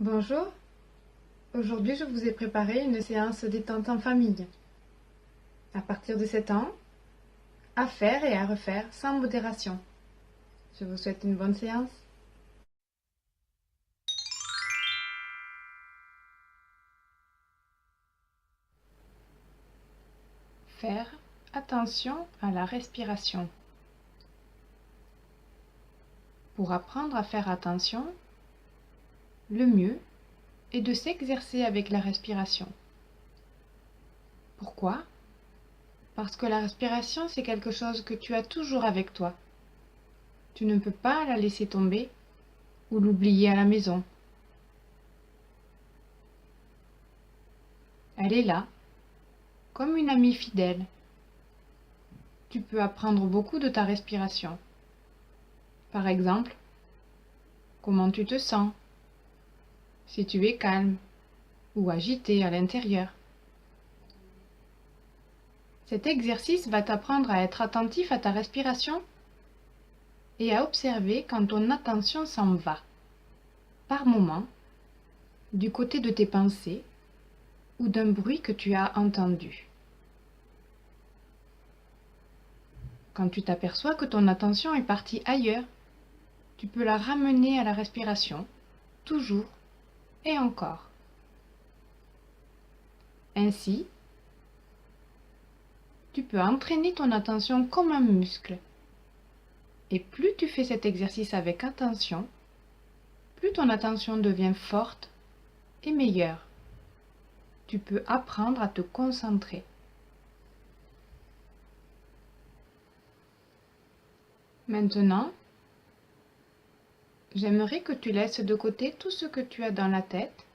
Bonjour, aujourd'hui je vous ai préparé une séance détente en famille. À partir de 7 ans, à faire et à refaire sans modération. Je vous souhaite une bonne séance. Faire attention à la respiration. Pour apprendre à faire attention, le mieux est de s'exercer avec la respiration. Pourquoi? Parce que la respiration, c'est quelque chose que tu as toujours avec toi. Tu ne peux pas la laisser tomber ou l'oublier à la maison. Elle est là, comme une amie fidèle. Tu peux apprendre beaucoup de ta respiration. Par exemple, comment tu te sens, si tu es calme ou agité à l'intérieur. Cet exercice va t'apprendre à être attentif à ta respiration et à observer quand ton attention s'en va, par moment, du côté de tes pensées ou d'un bruit que tu as entendu. Quand tu t'aperçois que ton attention est partie ailleurs, tu peux la ramener à la respiration, toujours et encore. Ainsi, tu peux entraîner ton attention comme un muscle. Et plus tu fais cet exercice avec attention, plus ton attention devient forte et meilleure. Tu peux apprendre à te concentrer. Maintenant, j'aimerais que tu laisses de côté tout ce que tu as dans la tête,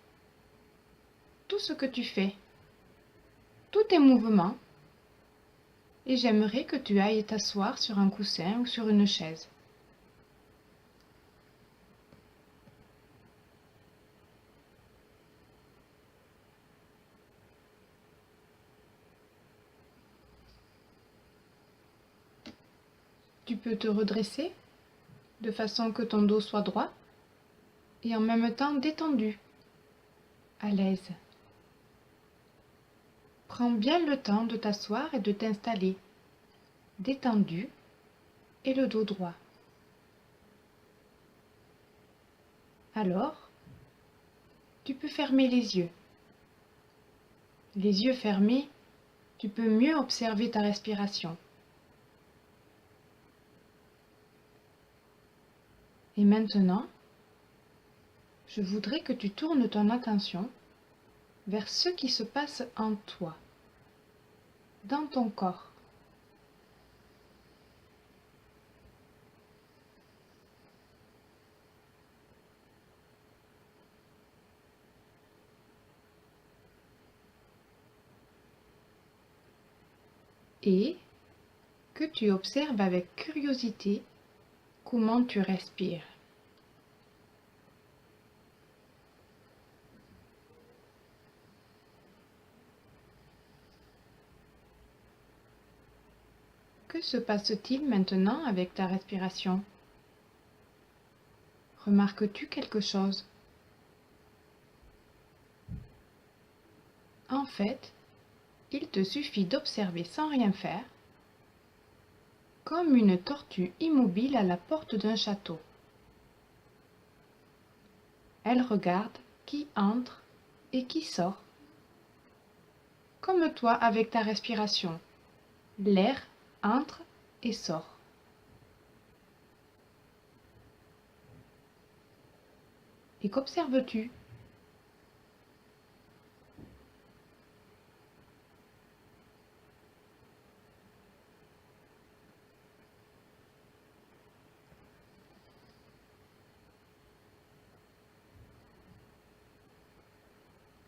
tout ce que tu fais, tous tes mouvements, et j'aimerais que tu ailles t'asseoir sur un coussin ou sur une chaise. Tu peux te redresser de façon que ton dos soit droit et en même temps détendu, à l'aise. Prends bien le temps de t'asseoir et de t'installer, détendu et le dos droit. Alors, tu peux fermer les yeux. Les yeux fermés, tu peux mieux observer ta respiration. Et maintenant, je voudrais que tu tournes ton attention vers ce qui se passe en toi, dans ton corps. Et que tu observes avec curiosité comment tu respires. Que se passe-t-il maintenant avec ta respiration? Remarques-tu quelque chose? En fait, il te suffit d'observer sans rien faire, comme une tortue immobile à la porte d'un château. Elle regarde qui entre et qui sort. Comme toi avec ta respiration, l'air entre et sort. Et qu'observes-tu?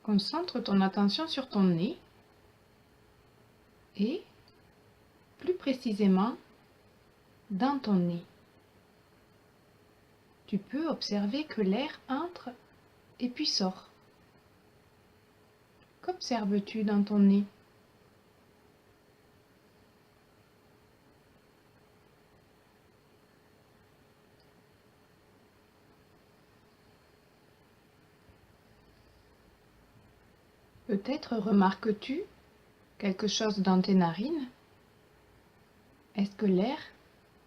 Concentre ton attention sur ton nez et, plus précisément, dans ton nez. Tu peux observer que l'air entre et puis sort. Qu'observes-tu dans ton nez? Peut-être remarques-tu quelque chose dans tes narines? Est-ce que l'air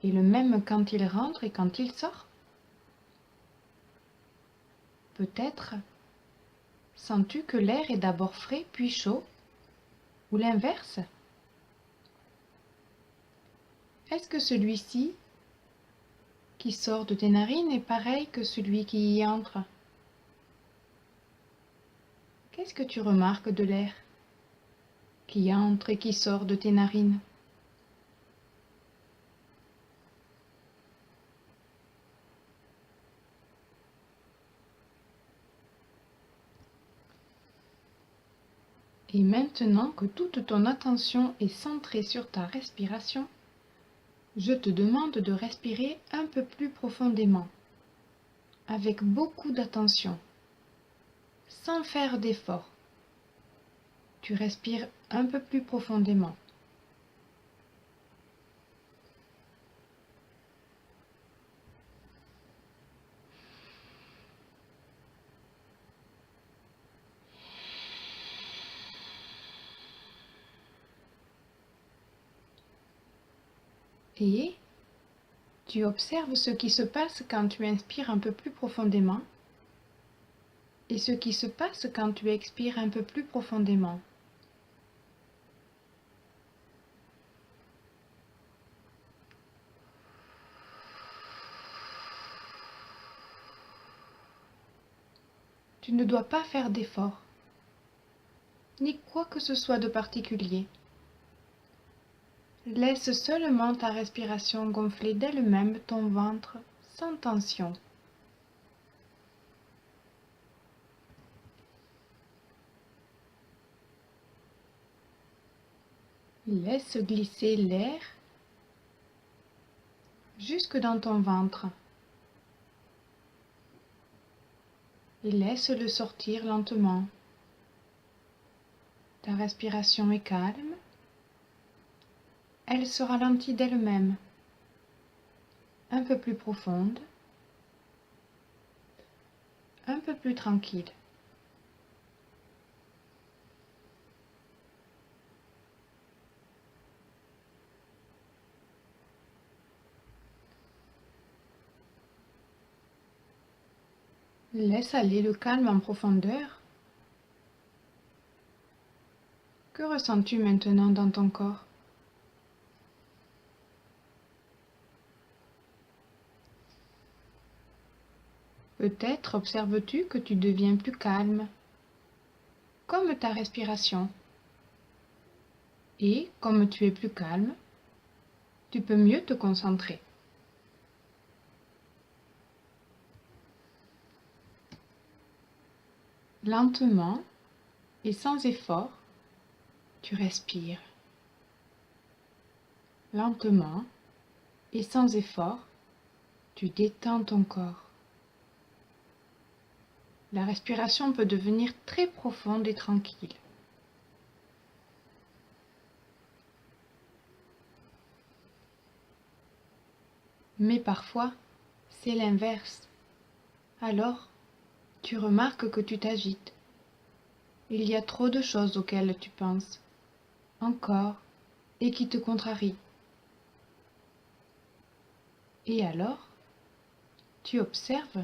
est le même quand il rentre et quand il sort? Peut-être sens-tu que l'air est d'abord frais puis chaud, ou l'inverse? Est-ce que celui-ci qui sort de tes narines est pareil que celui qui y entre? Qu'est-ce que tu remarques de l'air qui entre et qui sort de tes narines? Et maintenant que toute ton attention est centrée sur ta respiration, je te demande de respirer un peu plus profondément, avec beaucoup d'attention, sans faire d'effort. Tu respires un peu plus profondément. Et tu observes ce qui se passe quand tu inspires un peu plus profondément et ce qui se passe quand tu expires un peu plus profondément. Tu ne dois pas faire d'effort, ni quoi que ce soit de particulier. Laisse seulement ta respiration gonfler d'elle-même ton ventre sans tension. Laisse glisser l'air jusque dans ton ventre et laisse-le sortir lentement. Ta respiration est calme, elle se ralentit d'elle-même, un peu plus profonde, un peu plus tranquille. Laisse aller le calme en profondeur. Que ressens-tu maintenant dans ton corps? Peut-être observes-tu que tu deviens plus calme, comme ta respiration. Et comme tu es plus calme, tu peux mieux te concentrer. Lentement et sans effort, tu respires. Lentement et sans effort, tu détends ton corps. La respiration peut devenir très profonde et tranquille. Mais parfois, c'est l'inverse. Alors, tu remarques que tu t'agites. Il y a trop de choses auxquelles tu penses, encore, et qui te contrarient. Et alors, tu observes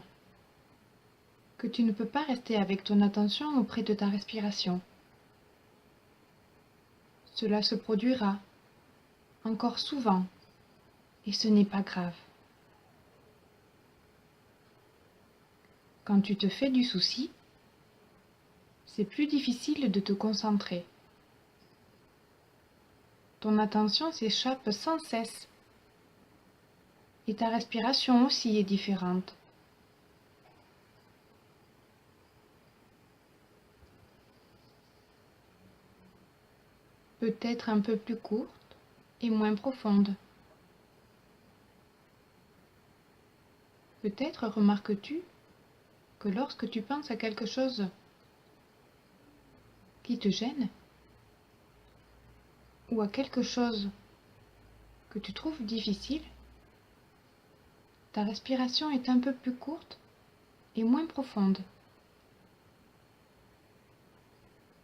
que tu ne peux pas rester avec ton attention auprès de ta respiration. Cela se produira encore souvent, et ce n'est pas grave. Quand tu te fais du souci, c'est plus difficile de te concentrer. Ton attention s'échappe sans cesse, et ta respiration aussi est différente. Peut-être un peu plus courte et moins profonde. Peut-être remarques-tu que lorsque tu penses à quelque chose qui te gêne, ou à quelque chose que tu trouves difficile, ta respiration est un peu plus courte et moins profonde.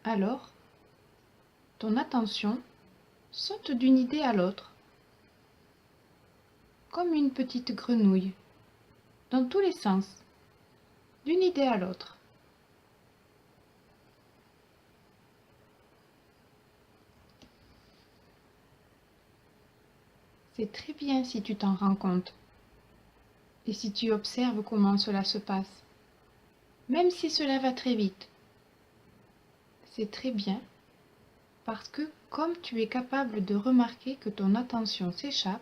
Alors, ton attention saute d'une idée à l'autre, comme une petite grenouille, dans tous les sens, d'une idée à l'autre. C'est très bien si tu t'en rends compte et si tu observes comment cela se passe, même si cela va très vite. C'est très bien parce que comme tu es capable de remarquer que ton attention s'échappe,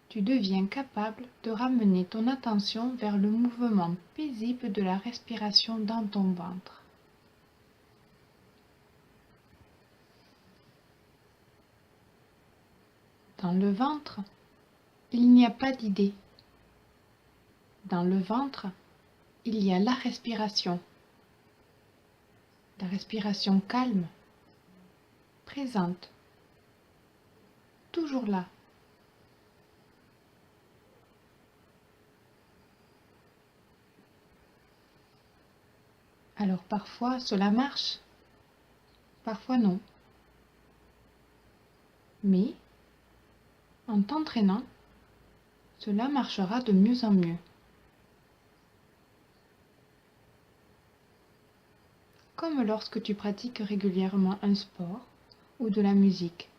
tu deviens capable de ramener ton attention vers le mouvement paisible de la respiration dans ton ventre. Dans le ventre, il n'y a pas d'idée. Dans le ventre, il y a la respiration calme, présente, toujours là. Alors parfois cela marche, parfois non. Mais, en t'entraînant, cela marchera de mieux en mieux. Comme lorsque tu pratiques régulièrement un sport ou de la musique.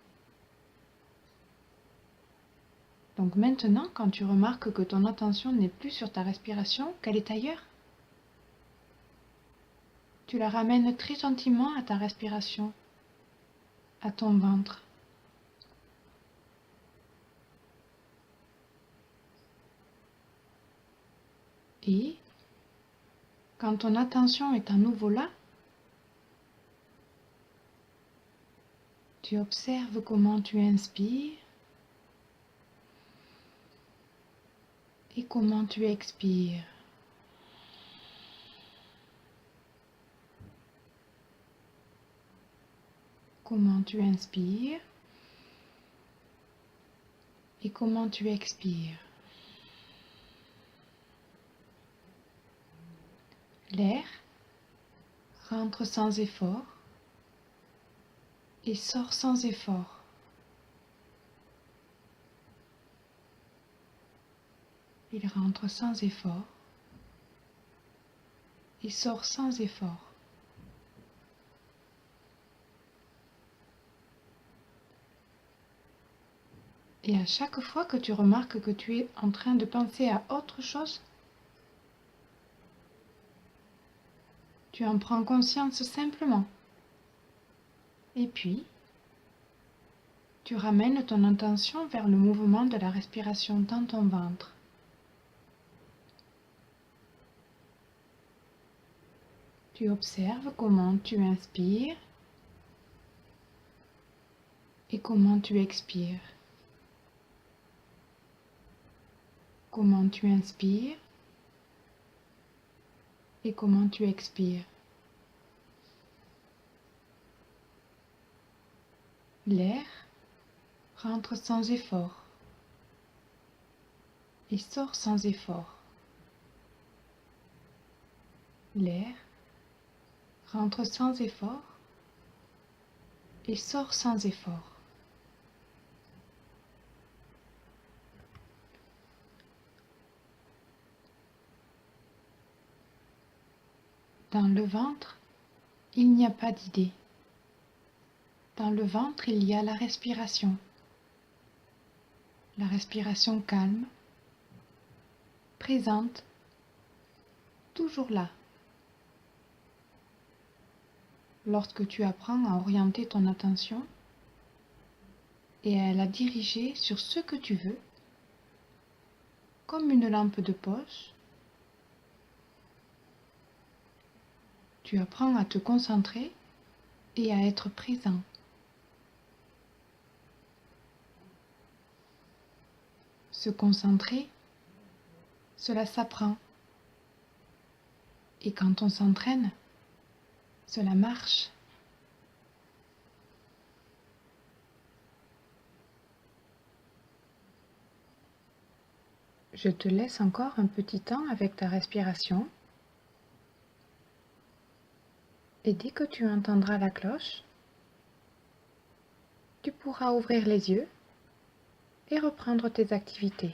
Donc maintenant, quand tu remarques que ton attention n'est plus sur ta respiration, qu'elle est ailleurs, tu la ramènes très gentiment à ta respiration, à ton ventre. Et, quand ton attention est à nouveau là, tu observes comment tu inspires et comment tu expires. Comment tu inspires et comment tu expires. L'air rentre sans effort et sort sans effort. Il rentre sans effort et sort sans effort. Et à chaque fois que tu remarques que tu es en train de penser à autre chose, tu en prends conscience simplement. Et puis, tu ramènes ton attention vers le mouvement de la respiration dans ton ventre. Tu observes comment tu inspires et comment tu expires. Comment tu inspires et comment tu expires. L'air rentre sans effort et sort sans effort. L'air rentre sans effort et sort sans effort. Dans le ventre, il n'y a pas d'idée. Dans le ventre, il y a la respiration calme, présente, toujours là. Lorsque tu apprends à orienter ton attention et à la diriger sur ce que tu veux, comme une lampe de poche, tu apprends à te concentrer et à être présent. Se concentrer, cela s'apprend. Et quand on s'entraîne, cela marche. Je te laisse encore un petit temps avec ta respiration Et dès que tu entendras la cloche, tu pourras ouvrir les yeux et reprendre tes activités.